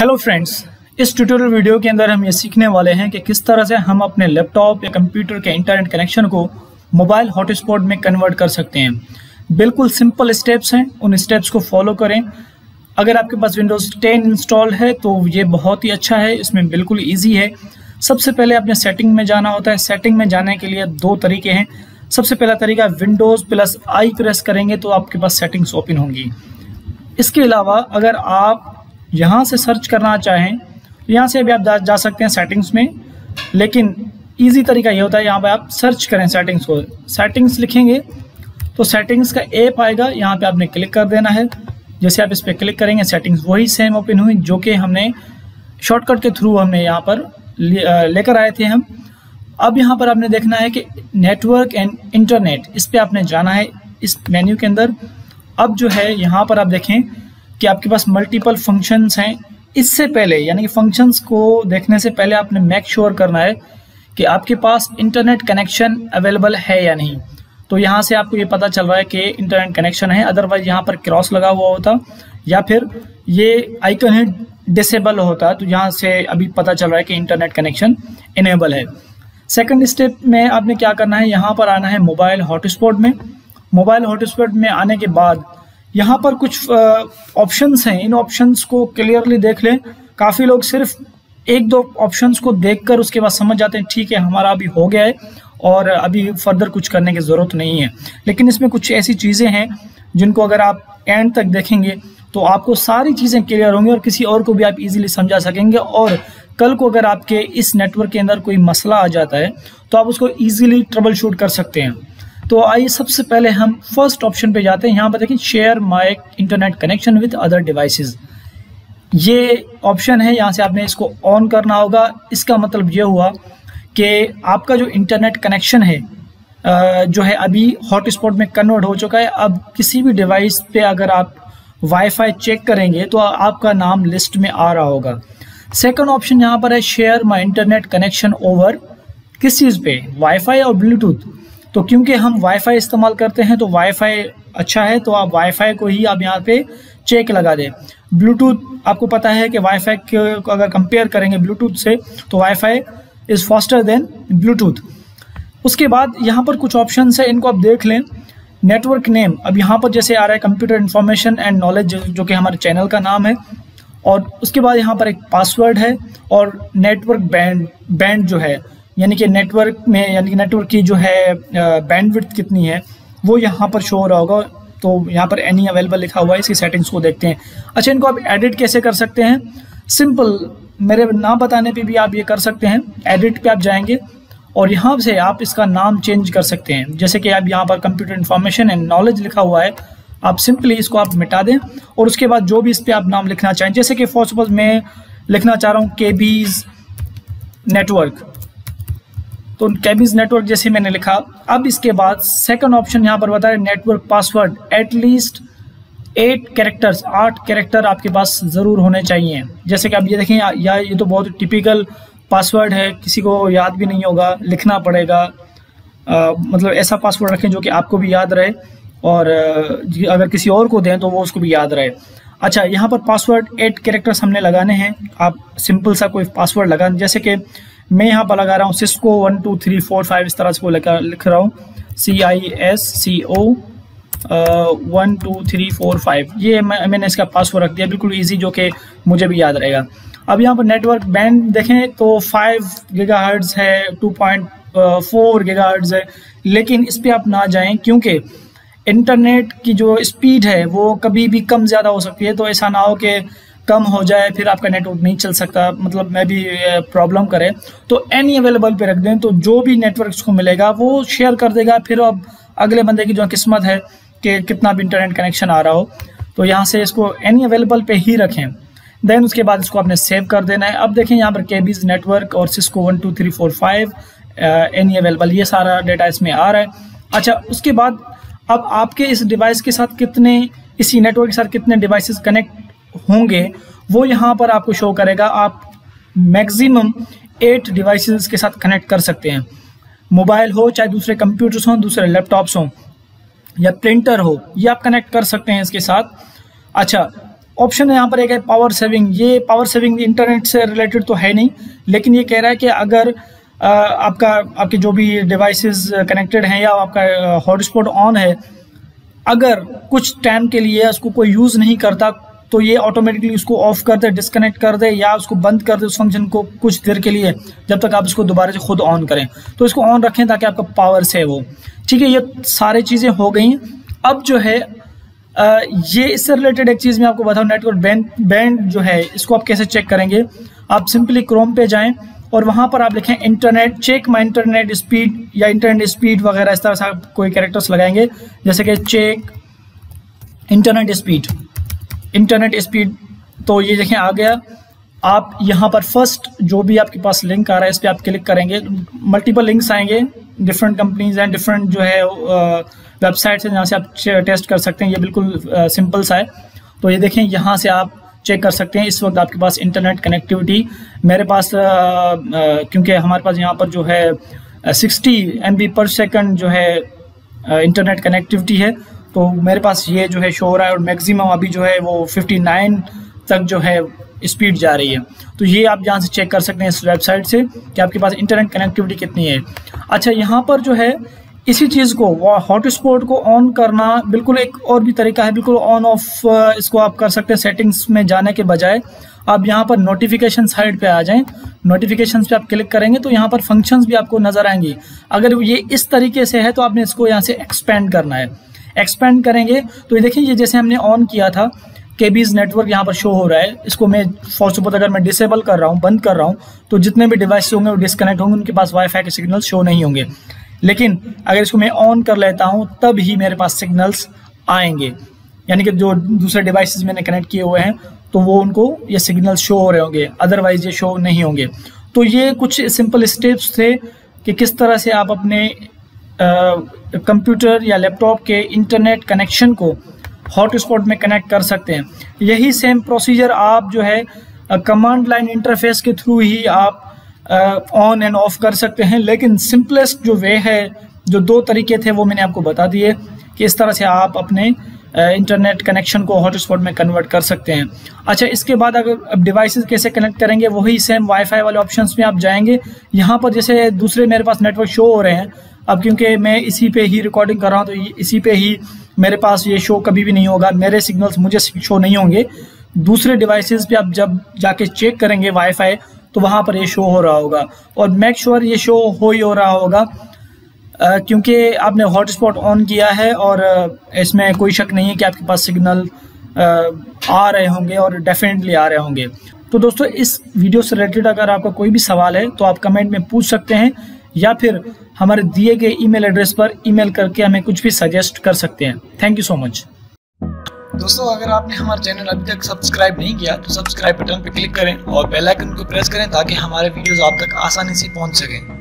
Hello friends, इस tutorial video के अंदर हम ये सीखने वाले हैं कि किस तरह से हम अपने लैपटॉप या कंप्यूटर के इंटरनेट कनेक्शन को मोबाइल हॉटस्पॉट में कन्वर्ट कर सकते हैं। बिल्कुल सिंपल स्टेप्स हैं, उन स्टेप्स को फॉलो करें। अगर आपके पास विंडोज़ 10 इंस्टॉल है तो ये बहुत ही अच्छा है, इसमें बिल्कुल ईजी है। सबसे पहले अपने सेटिंग में जाना होता है। सेटिंग में जाने के लिए दो तरीके हैं। सबसे पहला तरीका विंडोज़ प्लस आई प्रेस करेंगे तो आपके पास सेटिंग्स ओपन होंगी। इसके अलावा अगर आप यहाँ से सर्च करना चाहें तो यहाँ से भी आप जा सकते हैं सेटिंग्स में, लेकिन इजी तरीका ये होता है यहाँ पे आप सर्च करें सेटिंग्स को। सेटिंग्स लिखेंगे तो सेटिंग्स का ऐप आएगा, यहाँ पे आपने क्लिक कर देना है। जैसे आप इस पर क्लिक करेंगे सेटिंग्स वही सेम ओपन हुई जो कि हमने शॉर्टकट के थ्रू हमने यहाँ पर लेकर आए थे हम। अब यहाँ पर आपने देखना है कि नेटवर्क एंड इंटरनेट, इस पर आपने जाना है इस मेन्यू के अंदर। अब जो है यहाँ पर आप देखें कि आपके पास मल्टीपल फंक्शंस हैं। इससे पहले यानी कि फंक्शंस को देखने से पहले आपने मेक श्योर करना है कि आपके पास इंटरनेट कनेक्शन अवेलेबल है या नहीं। तो यहाँ से आपको ये पता चल रहा है कि इंटरनेट कनेक्शन है, अदरवाइज यहाँ पर क्रॉस लगा हुआ होता या फिर ये आइकन ही डिसेबल होता, तो यहाँ से अभी पता चल रहा है कि इंटरनेट कनेक्शन इनेबल है। सेकंड स्टेप में आपने क्या करना है, यहाँ पर आना है मोबाइल हॉटस्पॉट में। मोबाइल हॉटस्पॉट में आने के बाद यहाँ पर कुछ ऑप्शंस हैं, इन ऑप्शंस को क्लियरली देख लें। काफ़ी लोग सिर्फ एक दो ऑप्शंस को देखकर उसके बाद समझ जाते हैं ठीक है हमारा अभी हो गया है और अभी फर्दर कुछ करने की ज़रूरत नहीं है। लेकिन इसमें कुछ ऐसी चीज़ें हैं जिनको अगर आप एंड तक देखेंगे तो आपको सारी चीज़ें क्लियर होंगी और किसी और को भी आप इजीली समझा सकेंगे। और कल को अगर आपके इस नेटवर्क के अंदर कोई मसला आ जाता है तो आप उसको ईजिली ट्रबल शूट कर सकते हैं। तो आइए सबसे पहले हम फर्स्ट ऑप्शन पे जाते हैं। यहाँ पर देखिए share my internet connection with other devices, ये ऑप्शन है। यहाँ से आपने इसको ऑन करना होगा। इसका मतलब ये हुआ कि आपका जो इंटरनेट कनेक्शन है जो है अभी हॉटस्पॉट में कन्वर्ट हो चुका है। अब किसी भी डिवाइस पे अगर आप वाईफाई चेक करेंगे तो आपका नाम लिस्ट में आ रहा होगा। सेकंड ऑप्शन यहाँ पर है share my internet connection over, किस चीज़ पे, वाईफाई और ब्लूटूथ। तो क्योंकि हम वाईफाई इस्तेमाल करते हैं तो वाईफाई अच्छा है, तो आप वाईफाई को ही आप यहाँ पे चेक लगा दें। ब्लूटूथ आपको पता है कि वाईफाई को अगर कंपेयर करेंगे ब्लूटूथ से तो wifi is faster than Bluetooth. उसके बाद यहाँ पर कुछ ऑप्शंस है, इनको आप देख लें। नेटवर्क नेम, अब यहाँ पर जैसे आ रहा है कंप्यूटर इन्फॉर्मेशन एंड नॉलेज जो कि हमारे चैनल का नाम है, और उसके बाद यहाँ पर एक पासवर्ड है और नेटवर्क बैंड जो है यानी कि नेटवर्क में यानी कि नेटवर्क की जो है बैंडविड्थ कितनी है वो यहाँ पर शो हो रहा होगा। तो यहाँ पर एनी अवेलेबल लिखा हुआ है, इसकी सेटिंग्स को देखते हैं। अच्छा, इनको आप एडिट कैसे कर सकते हैं, सिंपल, मेरे ना बताने पे भी आप ये कर सकते हैं। एडिट पे आप जाएंगे और यहाँ से आप इसका नाम चेंज कर सकते हैं। जैसे कि आप यहाँ पर कंप्यूटर इन्फॉर्मेशन एंड नॉलेज लिखा हुआ है, आप सिंपली इसको आप मिटा दें और उसके बाद जो भी इस पर आप नाम लिखना चाहें, जैसे कि फॉर सपोज मैं लिखना चाह रहा हूँ केबीज नेटवर्क, तो केबीज नेटवर्क जैसे मैंने लिखा। अब इसके बाद सेकंड ऑप्शन यहाँ पर बता रहे network password at least 8 characters, 8 character आपके पास ज़रूर होने चाहिए। जैसे कि आप ये देखें या ये तो बहुत टिपिकल पासवर्ड है, किसी को याद भी नहीं होगा, लिखना पड़ेगा। मतलब ऐसा पासवर्ड रखें जो कि आपको भी याद रहे और अगर किसी और को दें तो वो उसको भी याद रहे। अच्छा, यहाँ पर पासवर्ड 8 कैरेक्टर्स हमने लगाने हैं। आप सिंपल सा कोई पासवर्ड लगाएं, जैसे कि मैं यहाँ पर लगा रहा हूँ सिस्को 1 2 3 4 5, इस तरह से वो लिख रहा हूँ CISCO 1 2 3 4 5। ये मैंने इसका पासवर्ड रख दिया, बिल्कुल इजी, जो कि मुझे भी याद रहेगा। अब यहाँ पर नेटवर्क बैंड देखें तो 5 गीगाहर्ट्ज़ है, 2.4 गीगाहर्ट्ज़ है, लेकिन इस पर आप ना जाएं क्योंकि इंटरनेट की जो स्पीड है वो कभी भी कम ज़्यादा हो सकती है। तो ऐसा ना हो कि कम हो जाए फिर आपका नेटवर्क नहीं चल सकता, मतलब मैं भी प्रॉब्लम करे। तो एनी अवेलेबल पे रख दें, तो जो भी नेटवर्क को मिलेगा वो शेयर कर देगा। फिर अब अगले बंदे की जो किस्मत है कि कितना भी इंटरनेट कनेक्शन आ रहा हो, तो यहाँ से इसको एनी अवेलेबल पे ही रखें। देन उसके बाद इसको आपने सेव कर देना है। अब देखें यहाँ पर केबीज नेटवर्क और सिस्को 1 2 3 4 5 एनी अवेलेबल, ये सारा डेटा इसमें आ रहा है। अच्छा, उसके बाद अब आपके इस डिवाइस के साथ कितने, इसी नेटवर्क के साथ कितने डिवाइसेस कनेक्ट होंगे वो यहाँ पर आपको शो करेगा। आप मैक्सिमम 8 डिवाइसेस के साथ कनेक्ट कर सकते हैं। मोबाइल हो, चाहे दूसरे कंप्यूटर्स हों, दूसरे लैपटॉप्स हों या प्रिंटर हो, ये आप कनेक्ट कर सकते हैं इसके साथ। अच्छा, ऑप्शन यहाँ पर एक है पावर सेविंग। ये पावर सेविंग इंटरनेट से रिलेटेड तो है नहीं, लेकिन ये कह रहा है कि अगर आपके जो भी डिवाइसेस कनेक्टेड हैं या आपका हॉटस्पॉट ऑन है, अगर कुछ टाइम के लिए उसको कोई यूज़ नहीं करता तो ये ऑटोमेटिकली उसको ऑफ कर दे, डिस्कनेक्ट कर दे या उसको बंद कर दे उस फंक्शन को कुछ देर के लिए, जब तक आप इसको दोबारा से खुद ऑन करें। तो इसको ऑन रखें ताकि आपका पावर सेव हो। ठीक है, ये सारी चीज़ें हो गई। अब जो है ये इससे रिलेटेड एक चीज़ मैं आपको बताऊँ, नेटवर्क बैंड जो है इसको आप कैसे चेक करेंगे। आप सिंपली क्रोम पे जाएं और वहाँ पर आप लिखें internet, check my internet speed या इंटरनेट स्पीड वगैरह, इस तरह से आप कोई कैरेक्टर्स लगाएंगे, जैसे कि चेक इंटरनेट स्पीड। तो ये देखें आ गया। आप यहाँ पर फर्स्ट जो भी आपके पास लिंक आ रहा है इस पर आप क्लिक करेंगे, मल्टीपल लिंक्स आएंगे, डिफरेंट कंपनीज हैं, डिफरेंट जो है वेबसाइट्स हैं जहाँ से आप टेस्ट कर सकते हैं। ये बिल्कुल सिंपल सा है। तो ये देखें, यहाँ से आप चेक कर सकते हैं इस वक्त आपके पास इंटरनेट कनेक्टिविटी। मेरे पास क्योंकि हमारे पास यहाँ पर जो है 60 MB/s जो है इंटरनेट कनेक्टिविटी है, तो मेरे पास ये जो है शो हो रहा है और मैक्सिमम अभी जो है वो 59 तक जो है स्पीड जा रही है। तो ये आप यहाँ से चेक कर सकते हैं इस वेबसाइट से कि आपके पास इंटरनेट कनेक्टिविटी कितनी है। अच्छा, यहाँ पर जो है इसी चीज़ को हॉटस्पॉट को ऑन करना बिल्कुल एक और भी तरीका है, बिल्कुल ऑन ऑफ इसको आप कर सकते हैं। सेटिंग्स में जाने के बजाय आप यहाँ पर नोटिफिकेशन साइड पे आ जाएं, नोटिफिकेशंस पे आप क्लिक करेंगे तो यहाँ पर फंक्शंस भी आपको नज़र आएंगी। अगर ये इस तरीके से है तो आपने इसको यहाँ से एक्सपेंड करना है। एक्सपेंड करेंगे तो ये देखिए, ये जैसे हमने ऑन किया था केबीज नेटवर्क यहाँ पर शो हो रहा है। इसको मैं फॉर सपोज अगर मैं डिसेबल कर रहा हूँ, बंद कर रहा हूँ, तो जितने भी डिवाइस होंगे वो डिस्कनेक्ट होंगे, उनके पास वाईफाई के सिग्नल शो नहीं होंगे। लेकिन अगर इसको मैं ऑन कर लेता हूँ तब ही मेरे पास सिग्नल्स आएंगे, यानी कि जो दूसरे डिवाइसेस मैंने कनेक्ट किए हुए हैं तो वो उनको ये सिग्नल शो हो रहे होंगे, अदरवाइज ये शो नहीं होंगे। तो ये कुछ सिंपल स्टेप्स थे कि किस तरह से आप अपने कंप्यूटर या लैपटॉप के इंटरनेट कनेक्शन को हॉटस्पॉट में कनेक्ट कर सकते हैं। यही सेम प्रोसीजर आप जो है कमांड लाइन इंटरफेस के थ्रू ही आप ऑन एंड ऑफ कर सकते हैं। लेकिन सिंपलेस्ट जो वे है, जो 2 तरीके थे वो मैंने आपको बता दिए कि इस तरह से आप अपने इंटरनेट कनेक्शन को हॉटस्पॉट में कन्वर्ट कर सकते हैं। अच्छा, इसके बाद अगर अब डिवाइसेस कैसे कनेक्ट करेंगे, वही सेम वाईफाई वाले ऑप्शंस में आप जाएंगे। यहाँ पर जैसे दूसरे मेरे पास नेटवर्क शो हो रहे हैं, अब क्योंकि मैं इसी पे ही रिकॉर्डिंग कर रहा हूँ तो इसी पे ही मेरे पास ये शो कभी भी नहीं होगा, मेरे सिग्नल्स मुझे शो नहीं होंगे। दूसरे डिवाइसेस पे आप जब जाके चेक करेंगे वाईफाई तो वहाँ पर ये शो हो रहा होगा, और मेक श्योर ये शो हो ही हो रहा होगा क्योंकि आपने हॉटस्पॉट ऑन किया है और इसमें कोई शक नहीं है कि आपके पास सिग्नल आ रहे होंगे और डेफिनेटली आ रहे होंगे। तो दोस्तों, इस वीडियो से रिलेटेड अगर आपका कोई भी सवाल है तो आप कमेंट में पूछ सकते हैं या फिर हमारे दिए गए ईमेल एड्रेस पर ईमेल करके हमें कुछ भी सजेस्ट कर सकते हैं। Thank you so much. दोस्तों, अगर आपने हमारा चैनल अभी तक सब्सक्राइब नहीं किया तो सब्सक्राइब बटन पर क्लिक करें और बेल आइकन को प्रेस करें ताकि हमारे वीडियोस आप तक आसानी से पहुंच सकें।